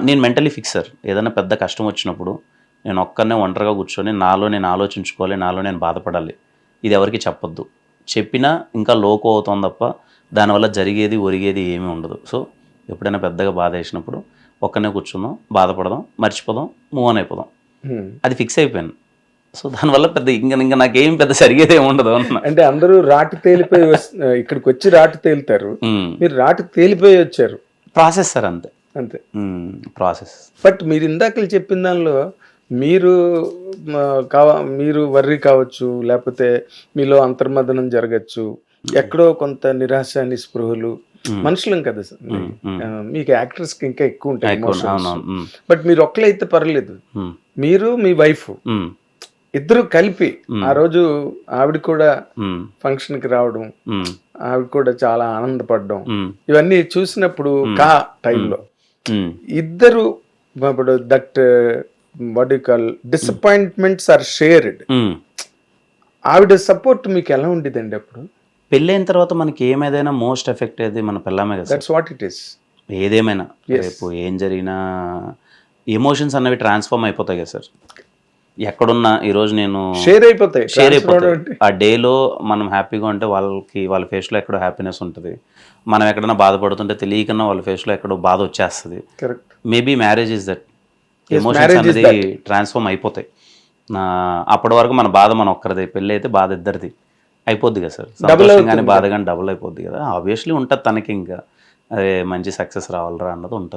నేను మెంటలీ ఫిక్సర్. ఏదైనా పెద్ద కష్టం వచ్చినప్పుడు నేను ఒక్కనే ఒంటరిగా కూర్చొని నాలో నేను ఆలోచించుకోవాలి, నాలో నేను బాధపడాలి. ఇది ఎవరికి చెప్పొద్దు. చెప్పినా ఇంకా లోకో అవుతాం తప్ప దానివల్ల జరిగేది ఒరిగేది ఏమీ ఉండదు. సో ఎప్పుడైనా పెద్దగా బాధ వేసినప్పుడు ఒక్కనే కూర్చుందాం, బాధపడదాం, మర్చిపోదాం, మూవ్ ఆన్ అయిపోదాం. అది ఫిక్స్ అయిపోయాను. సో దానివల్ల పెద్ద ఇంకా నాకేం పెద్ద జరిగేది ఏమి ఉండదు అన్న. అంటే అందరూ రాటు తేలిపోయి ఇక్కడికి వచ్చి రాటు తేలుతారు, మీరు రాటు తేలిపోయి వచ్చారు. ప్రాసెస్ సార్, అంతే అంతే ప్రాసెస్. బట్ మీరు ఇందాకలు చెప్పిన దానిలో మీరు వర్రీ కావచ్చు, లేకపోతే మీలో అంతర్మదనం జరగచ్చు, ఎక్కడో కొంత నిరాశ నిస్పృహలు, మనుషులం కదా సార్. మీకు యాక్టర్స్ కి ఇంకా ఎక్కువ ఉంటాయి ఎమోషన్స్. బట్ మీరు ఒక్కలైతే పర్లేదు, మీరు మీ వైఫ్ ఇద్దరు కలిపి ఆ రోజు ఆవిడ కూడా ఫంక్షన్ కి రావడం, ఆవిడ కూడా చాలా ఆనందపడడం, ఇవన్నీ చూసినప్పుడు టైంలో ఇద్దరు ఇప్పుడు that what you call disappointments are shared. ఆవిడ సపోర్ట్ మీకు ఎలా ఉండేదండి అప్పుడు? పెళ్ళైన తర్వాత మనకి ఏమైనా మోస్ట్ ఎఫెక్ట్ అయ్యేది మన పిల్లమే కదా. That's what it is. ఏదేమైనా రేపు ఏం జరిగినా ఎమోషన్స్ అన్నవి ట్రాన్స్ఫార్మ్ అయిపోతాయి కదా సార్. ఎక్కడున్నా ఈరోజు నేను షేర్ అయిపోతాయి. ఆ డేలో మనం హ్యాపీగా ఉంటే వాళ్ళ ఫేస్లో ఎక్కడో హ్యాపీనెస్ ఉంటుంది. మనం ఎక్కడైనా బాధపడుతుంటే తెలియకన్నా వాళ్ళ ఫేస్లో ఎక్కడో బాధ వచ్చేస్తుంది. Maybe marriage is that. Emotions అనేది ట్రాన్స్ఫార్మ్ అయిపోతాయి. అప్పటి వరకు మన బాధ మన ఒక్కరిది, పెళ్ళి అయితే బాధ ఇద్దరిది అయిపోద్ది కదా సార్. సంతోషం కానీ బాధ కానీ డబుల్ అయిపోద్ది కదా. ఆబ్వియస్లీ ఉంటుంది తనకి, ఇంకా అదే మంచి సక్సెస్ రావాలరా అన్నది ఉంటుంది.